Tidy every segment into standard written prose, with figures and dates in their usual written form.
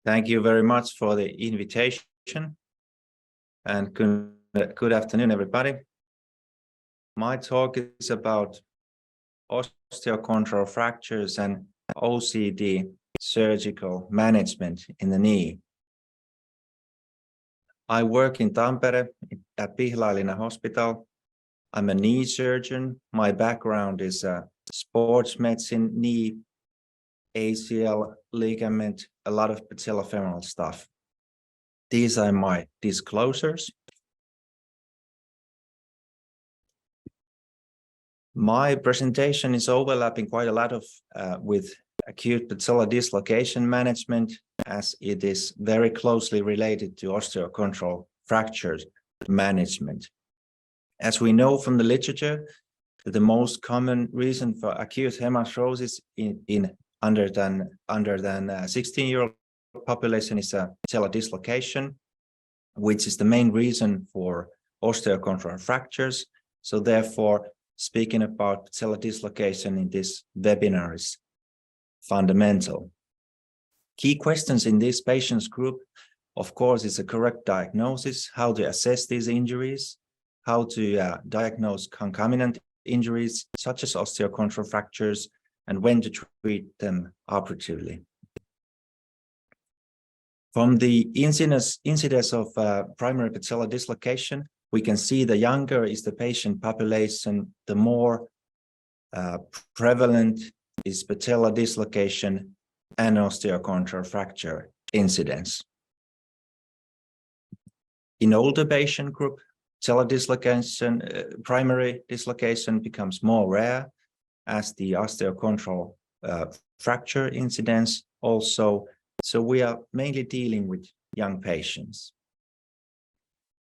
Thank you very much for the invitation, and good afternoon, everybody. My talk is about osteochondral fractures and OCD surgical management in the knee. I work in Tampere at Pihlajalinna Hospital. I'm a knee surgeon. My background is sports medicine, knee, ACL, ligament, a lot of patellofemoral stuff. These are my disclosures. My presentation is overlapping quite a lot of with acute patellar dislocation management, as it is very closely related to osteochondral fractures management. As we know from the literature, the most common reason for acute hemarthrosis in under than 16-year-old population is a patellar dislocation, which is the main reason for osteochondral fractures. So therefore, speaking about patellar dislocation in this webinar is fundamental. Key questions in this patients group, of course, is a correct diagnosis, how to assess these injuries, how to diagnose concomitant injuries such as osteochondral fractures, and when to treat them operatively. From the incidence of primary patellar dislocation, we can see the younger is the patient population, the more prevalent is patellar dislocation and osteochondral fracture incidence. In older patient group, patellar dislocation, primary dislocation becomes more rare, as the osteochondral fracture incidence also. So we are mainly dealing with young patients.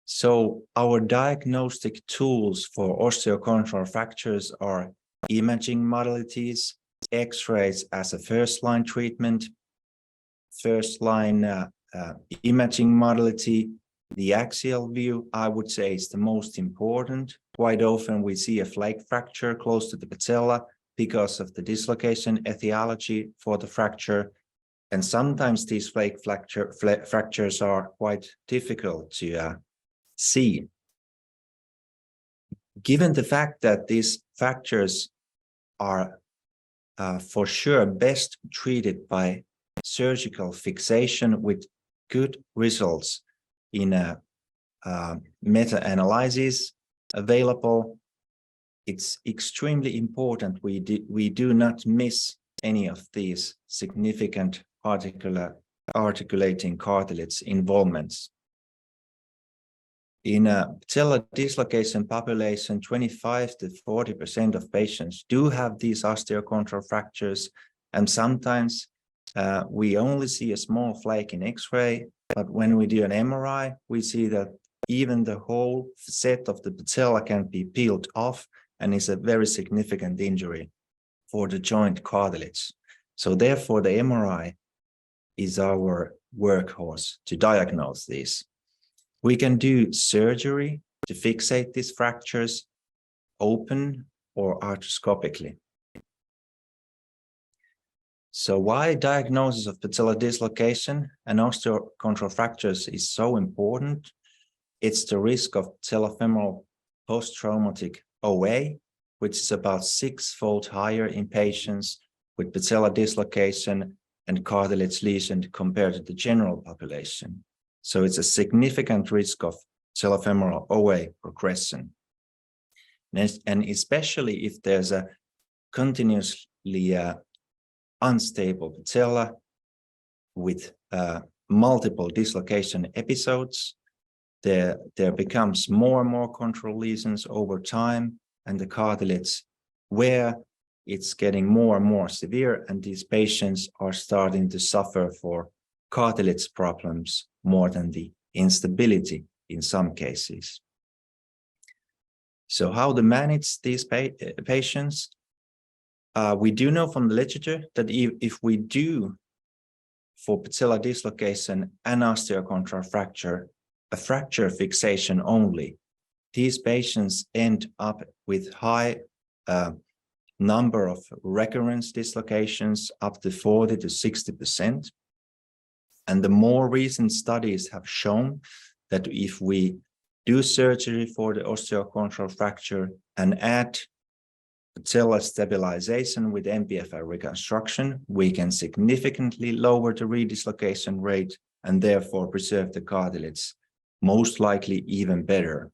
So our diagnostic tools for osteochondral fractures are imaging modalities, X-rays as a first-line treatment, first-line imaging modality. The axial view, I would say, is the most important. Quite often we see a flake fracture close to the patella because of the dislocation etiology for the fracture. And sometimes these flake fractures are quite difficult to see. Given the fact that these fractures are for sure best treated by surgical fixation with good results in a meta-analysis available, it's extremely important we do not miss any of these significant articulating cartilage involvements. In a patellar dislocation population, 25 to 40% of patients do have these osteochondral fractures, and sometimes we only see a small flake in X-ray, but when we do an MRI, we see that even the whole set of the patella can be peeled off, and is a very significant injury for the joint cartilage. So therefore, the MRI is our workhorse to diagnose these. We can do surgery to fixate these fractures, open or arthroscopically. So why diagnosis of patellar dislocation and osteochondral fractures is so important? It's the risk of patellofemoral post-traumatic OA, which is about 6-fold higher in patients with patellar dislocation and cartilage lesion compared to the general population. So it's a significant risk of patellofemoral OA progression. And especially if there's a continuously unstable patella with multiple dislocation episodes, there becomes more and more control lesions over time, and the cartilage where it's getting more and more severe, and these patients are starting to suffer for cartilage problems more than the instability in some cases. So how to manage these patients? We do know from the literature that if we do for patellar dislocation and osteochondral fracture, a fracture fixation only, these patients end up with high number of recurrence dislocations, up to 40 to 60%. And the more recent studies have shown that if we do surgery for the osteochondral fracture and add patellar stabilization with MPFR reconstruction, we can significantly lower the redislocation rate and therefore preserve the cartilage, most likely even better.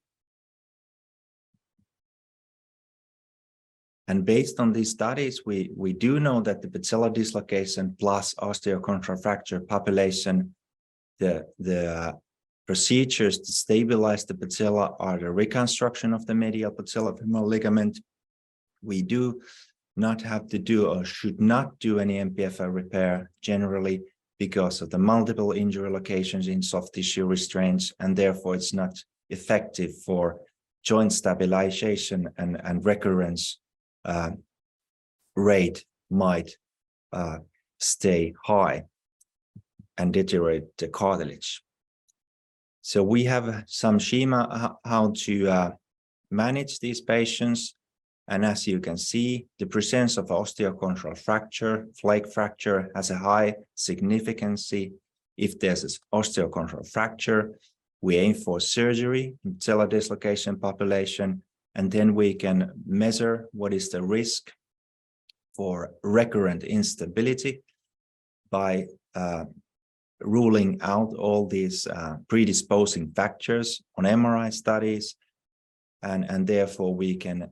And based on these studies, we do know that the patellar dislocation plus osteochondral fracture population, the procedures to stabilize the patella are the reconstruction of the medial patellofemoral ligament. We do not have to do or should not do any MPFR repair generally because of the multiple injury locations in soft tissue restraints, and therefore it's not effective for joint stabilization, and recurrence rate might stay high and deteriorate the cartilage. So we have some schema how to manage these patients. And as you can see, the presence of osteochondral fracture, flake fracture, has a high significance. If there's an osteochondral fracture, we aim for surgery in patellar dislocation population, and then we can measure what is the risk for recurrent instability by ruling out all these predisposing factors on MRI studies, and therefore we can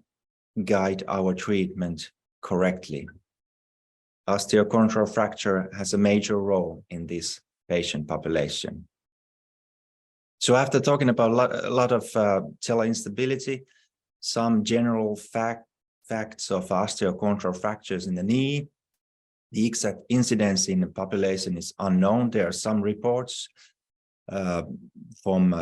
guide our treatment correctly. Osteochondral fracture has a major role in this patient population. So after talking about a lot of patellar instability, some general facts of osteochondral fractures in the knee. The exact incidence in the population is unknown. There are some reports from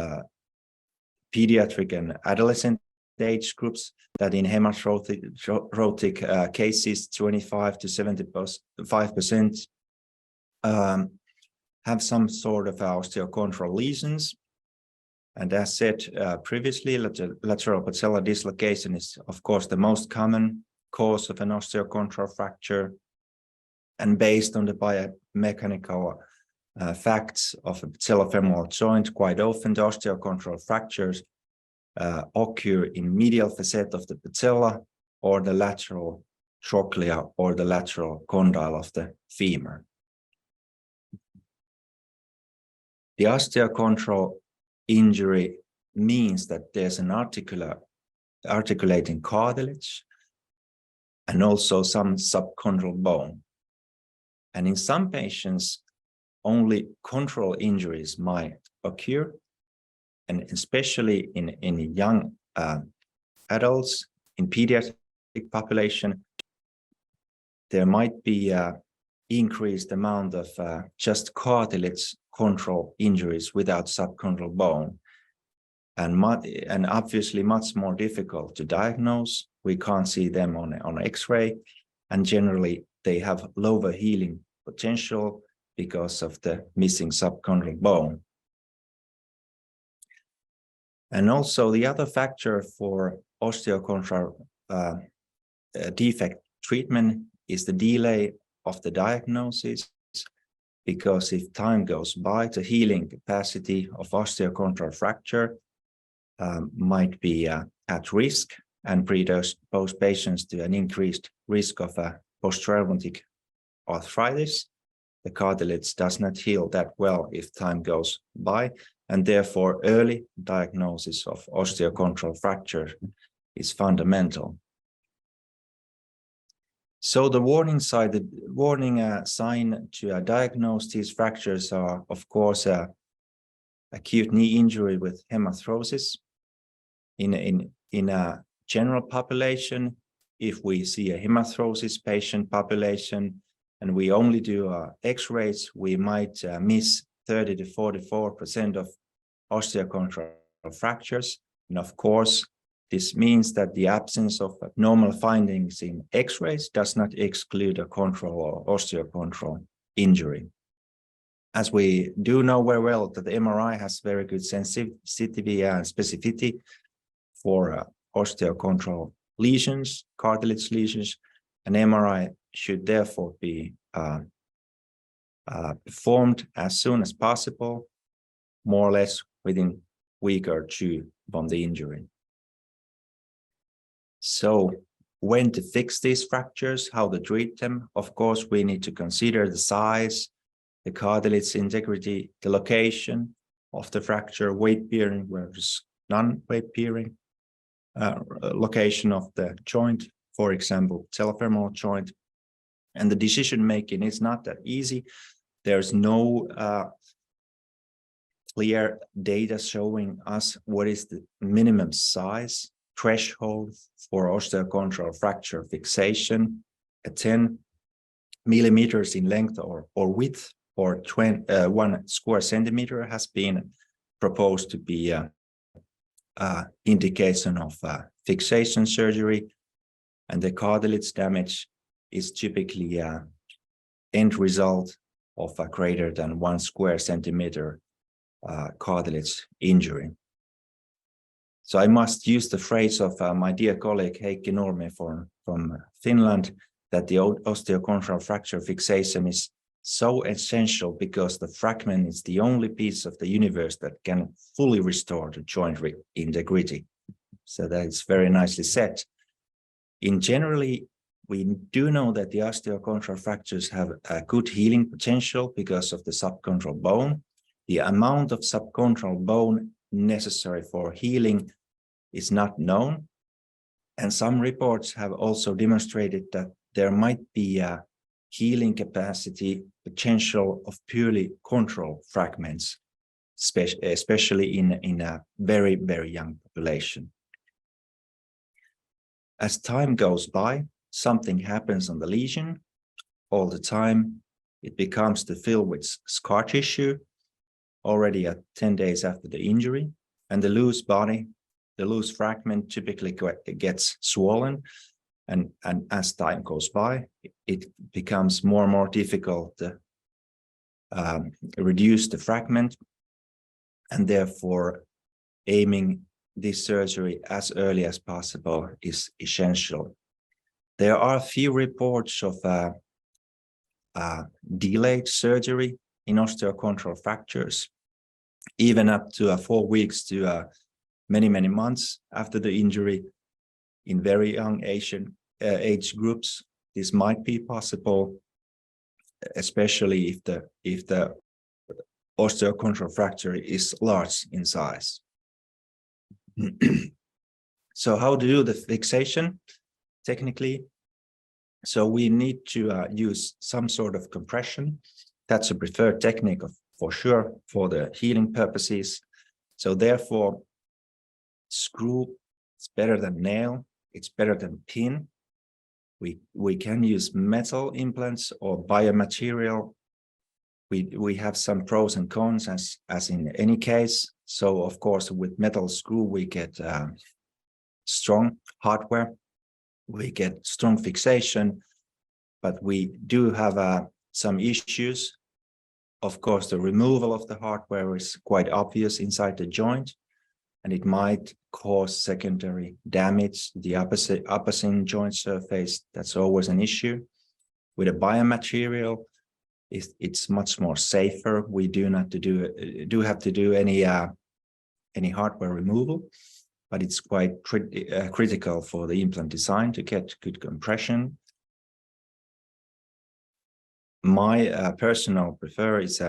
pediatric and adolescent age groups that in hemarthrotic cases, 25 to 75% have some sort of osteochondral lesions. And as said previously, lateral patellar dislocation is, of course, the most common cause of an osteochondral fracture. And based on the biomechanical facts of a patellofemoral joint, quite often the osteochondral fractures occur in medial facet of the patella or the lateral trochlea or the lateral condyle of the femur. The osteochondral injury means that there's an articulating cartilage and also some subchondral bone. And in some patients, only chondral injuries might occur, and especially in young adults, in pediatric population, there might be increased amount of just cartilage chondral injuries without subchondral bone, and obviously much more difficult to diagnose. We can't see them on X-ray, and generally they have lower healing potential because of the missing subchondral bone. And also the other factor for osteochondral defect treatment is the delay of the diagnosis, because if time goes by, the healing capacity of osteochondral fracture might be at risk and predispose patients to an increased risk of a post-traumatic arthritis. The cartilage does not heal that well if time goes by, and therefore early diagnosis of osteochondral fracture is fundamental. So the warning sign to diagnose these fractures are, of course, acute knee injury with hemarthrosis. In a general population, if we see a hemarthrosis patient population and we only do X-rays, we might miss 30 to 44% of osteochondral fractures. And of course, this means that the absence of abnormal findings in X-rays does not exclude a chondral or osteochondral injury. As we do know very well that the MRI has very good sensitivity and specificity for osteochondral lesions, cartilage lesions, an MRI should therefore be performed as soon as possible, more or less within a week or two from the injury. So when to fix these fractures, how to treat them? Of course, we need to consider the size, the cartilage integrity, the location of the fracture, weight bearing versus non-weight bearing, location of the joint, for example, patellofemoral joint. And the decision making is not that easy. There's no clear data showing us what is the minimum size threshold for osteochondral fracture fixation at 10 millimeters in length or width, or 1 square centimeter has been proposed to be indication of fixation surgery, and the cartilage damage is typically end result of a greater than 1 square centimeter cartilage injury. So I must use the phrase of my dear colleague Heikki Nurmi from Finland, that the osteochondral fracture fixation is so essential because the fragment is the only piece of the universe that can fully restore the joint integrity. So that is very nicely said. In generally, we do know that the osteochondral fractures have a good healing potential because of the subchondral bone. The amount of subchondral bone necessary for healing is not known. And some reports have also demonstrated that there might be a healing capacity potential of purely chondral fragments, especially in a very, very young population. As time goes by, something happens on the lesion. All the time, it becomes to fill with scar tissue already at 10 days after the injury, and the loose body, the loose fragment typically gets swollen, and as time goes by, it becomes more and more difficult to reduce the fragment, and therefore aiming this surgery as early as possible is essential. There are a few reports of delayed surgery in osteochondral fractures, even up to 4 weeks to many months after the injury. In very young age groups, this might be possible, especially if the osteochondral fracture is large in size. So how to do the fixation technically? So we need to use some sort of compression. That's a preferred technique for sure for the healing purposes. So therefore, screw is better than nail. It's better than pin. We can use metal implants or biomaterial. We have some pros and cons as in any case. So of course, with metal screw, we get strong hardware. We get strong fixation, but we do have some issues. Of course, the removal of the hardware is quite obvious inside the joint, and it might cause secondary damage to the opposite joint surface. That's always an issue. With a biomaterial, it's much more safer. We do not have to do any hardware removal, but it's quite critical for the implant design to get good compression. My personal prefer is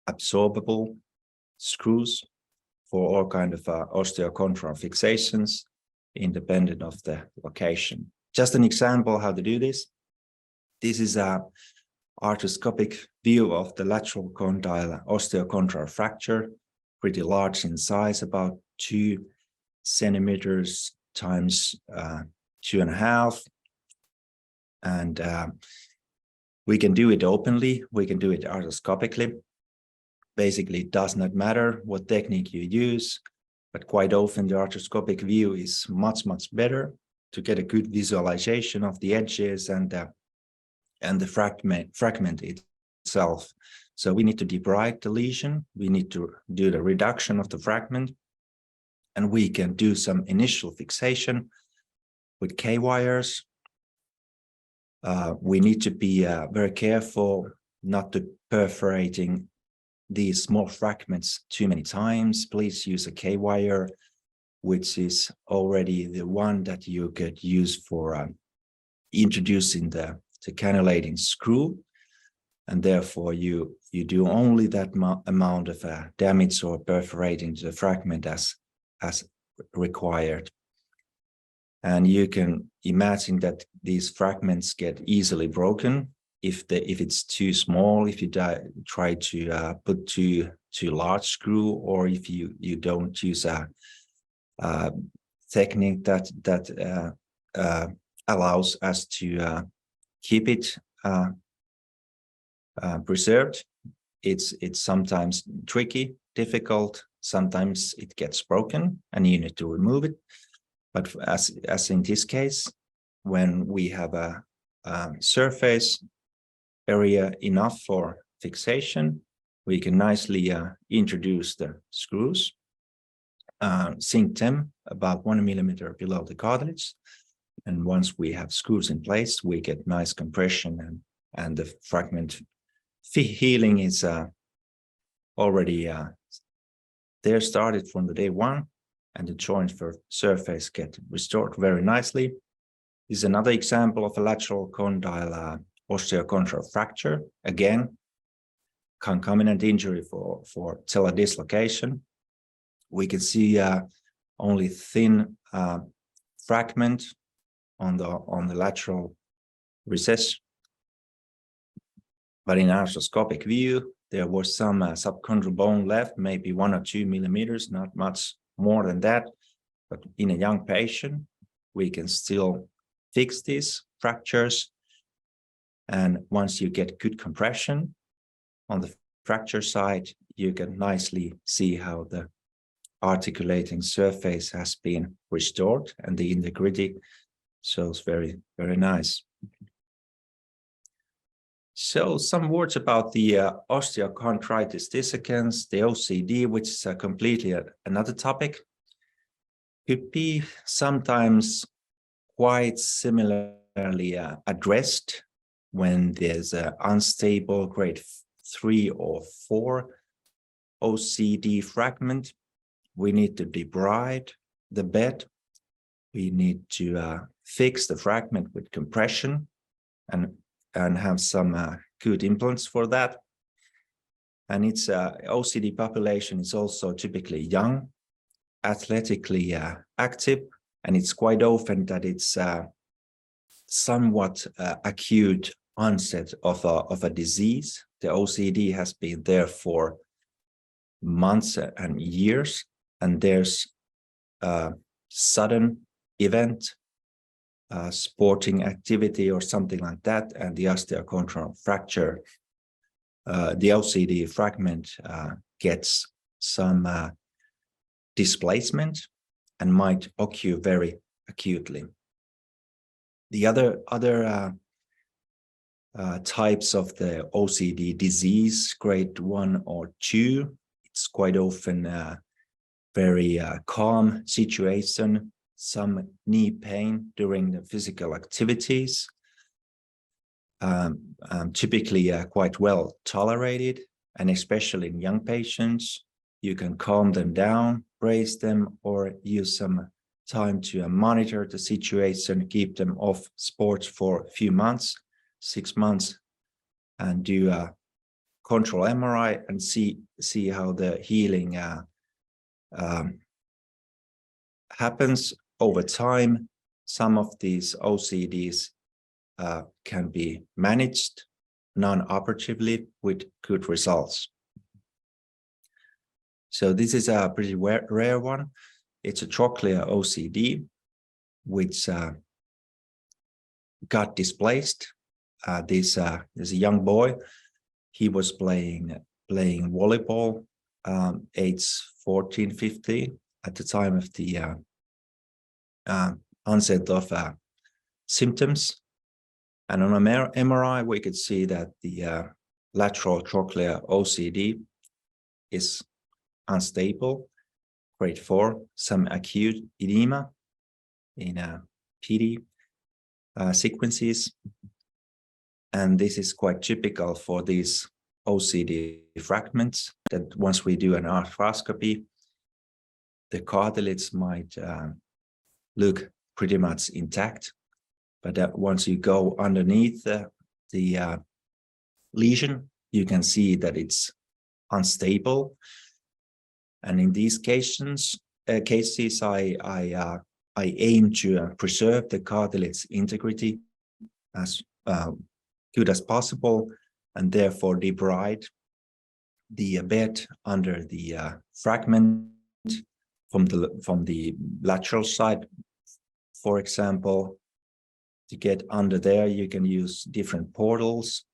absorbable screws for all kind of osteochondral fixations, independent of the location. Just an example how to do this. This is a arthroscopic view of the lateral condyle osteochondral fracture, pretty large in size, about 2 centimeters times 2.5. And we can do it openly, we can do it arthroscopically. Basically, it does not matter what technique you use, but quite often the arthroscopic view is much better to get a good visualization of the edges and the fragment itself. So we need to debride the lesion, we need to do the reduction of the fragment, and we can do some initial fixation with K-wires. We need to be very careful not to perforating these small fragments too many times, please use a K-wire, which is already the one that you could use for introducing the cannulating screw. And therefore you do only that amount of damage or perforating the fragment as required. And you can imagine that these fragments get easily broken if it's too small, if you try to put too large screw, or if you don't use a technique that allows us to keep it preserved. It's sometimes tricky, difficult. Sometimes it gets broken and you need to remove it. But as in this case, when we have a surface area enough for fixation, we can nicely introduce the screws, sink them about 1 millimeter below the cartilage. And once we have screws in place, we get nice compression, and the fragment healing is already there, started from the day one, and the joint surface get restored very nicely. This is another example of a lateral condyle osteochondral fracture. Again, concomitant injury for patellar dislocation. We can see only thin fragment on the lateral recess, but in arthroscopic view, there was some subchondral bone left, maybe 1 or 2 millimeters, not much more than that. But in a young patient, we can still fix these fractures. And once you get good compression on the fracture side, you can nicely see how the articulating surface has been restored, and the integrity shows very, very nice. So some words about the osteochondritis dissecans, the OCD, which is completely another topic. Could be sometimes quite similarly addressed when there's an unstable grade 3 or 4 OCD fragment. We need to debride the bed. We need to fix the fragment with compression and have some good implants for that. And its OCD population is also typically young, athletically active, and it's quite often that it's somewhat acute onset of a disease. The OCD has been there for months and years, and there's a sudden event, sporting activity or something like that, and the osteochondral fracture, the OCD fragment gets some displacement and might occur very acutely. The other types of the OCD disease, grade 1 or 2, it's quite often very calm situation, some knee pain during the physical activities, typically quite well tolerated, and especially in young patients, you can calm them down, brace them, or use some time to monitor the situation, keep them off sports for a few months, 6 months, and do a control MRI and see how the healing happens over time. Some of these OCDs can be managed non-operatively with good results. So this is a pretty rare one. It's a TROCHLEA OCD, which got displaced. There's a young boy. He was playing volleyball, age 14, 15, at the time of the onset of symptoms. And on an MRI, we could see that the lateral trochlea OCD is unstable, grade 4, some acute edema in PD sequences. And this is quite typical for these OCD fragments, that once we do an arthroscopy, the cartilage might look pretty much intact, but once you go underneath the lesion, you can see that it's unstable. And in these cases, I aim to preserve the cartilage integrity as good as possible, and therefore debride the bed under the fragment from the lateral side. For example, to get under there, you can use different portals.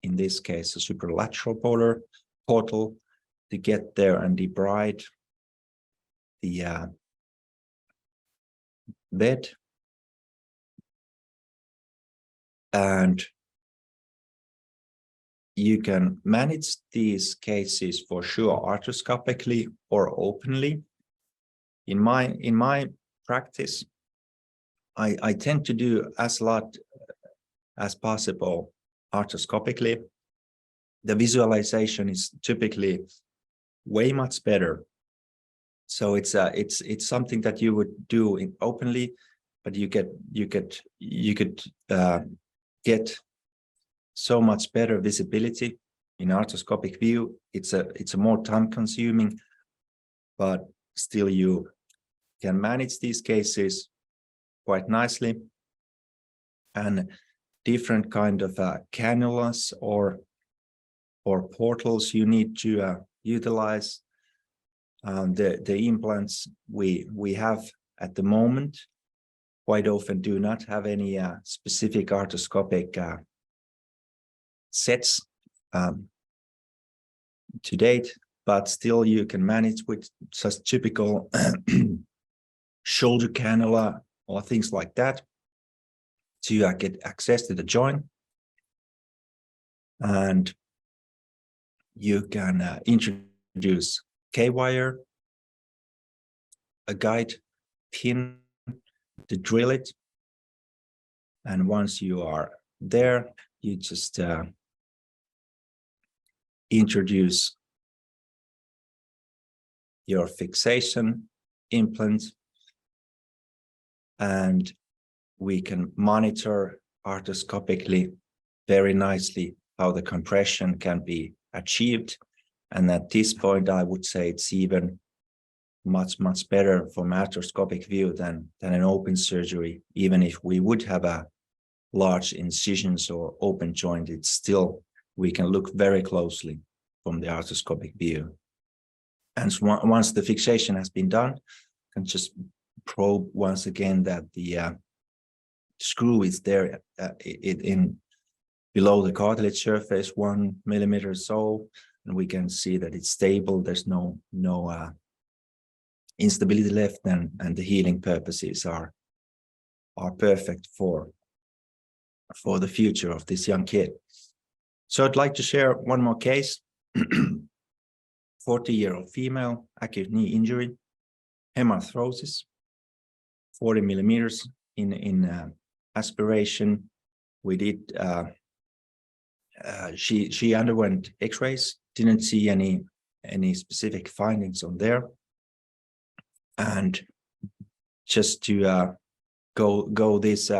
In this case, a superlateral portal to get there and debride the bed. And you can manage these cases for sure arthroscopically or openly. In my practice, I tend to do as lot as possible arthroscopically. The visualization is typically way much better. So it's something that you would do in openly, but you could get so much better visibility in arthroscopic view. It's a more time consuming, but still you can manage these cases quite nicely. And different kind of cannulas or portals you need to utilize. The implants we have at the moment quite often do not have any specific arthroscopic sets to date, but still you can manage with just typical shoulder cannula or things like that to get access to the joint. And you can introduce K-wire, a guide pin to drill it. And once you are there, you just introduce your fixation implant, and we can monitor arthroscopically very nicely how the compression can be achieved. And at this point, I would say it's even much better from arthroscopic view than an open surgery. Even if we would have a large incisions or open joint, it's still, we can look very closely from the arthroscopic view. And once the fixation has been done, you can just probe once again that the screw is there in below the cartilage surface 1 millimeter or so, and we can see that it's stable. There's no instability left, and the healing purposes are perfect for the future of this young kid. So I'd like to share one more case. 40-year-old female, acute knee injury, hemarthrosis, 40 millimeters in aspiration. We did, she underwent x-rays, didn't see any specific findings on there. And just to go this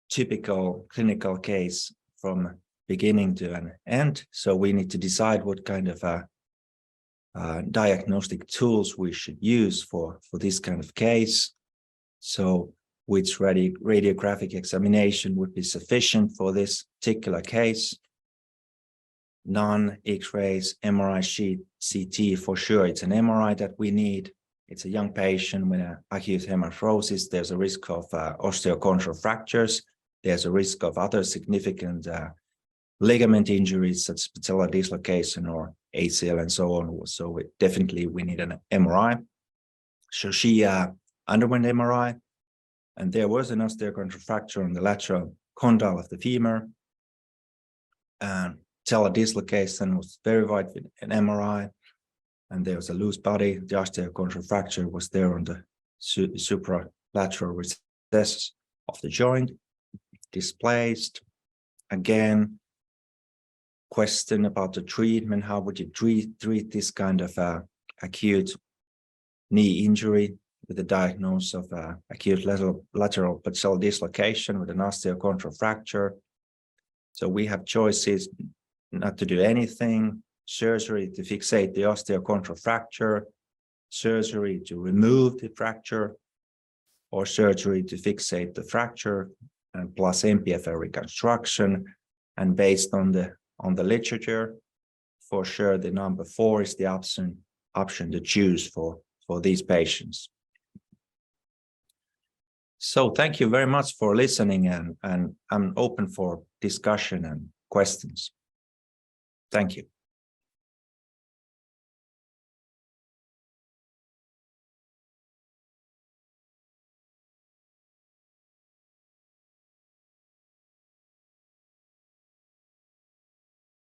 typical clinical case from beginning to an end. So we need to decide what kind of diagnostic tools we should use for this kind of case. So which radiographic examination would be sufficient for this particular case? Non-X-rays, MRI sheet, CT, for sure. It's an MRI that we need. It's a young patient with an acute hemarthrosis. There's a risk of osteochondral fractures. There's a risk of other significant ligament injuries such as patellar dislocation or ACIAL and so on. So definitely we need an MRI. So she underwent MRI, and there was an osteochondral fracture on the lateral condyle of the femur. And patellar dislocation was verified with an MRI, and there was a loose body. The osteochondral fracture was there on the supralateral recess of the joint, displaced, again, question about the treatment. How would you treat this kind of acute knee injury with the diagnosis of acute lateral patellar dislocation with an osteochondral fracture? So we have choices not to do anything: surgery to fixate the osteochondral fracture, surgery to remove the fracture, or surgery to fixate the fracture and plus MPFL reconstruction. And based on the literature, for sure the number 4 is the option to choose for these patients. So thank you very much for listening, and I'm open for discussion and questions. Thank you.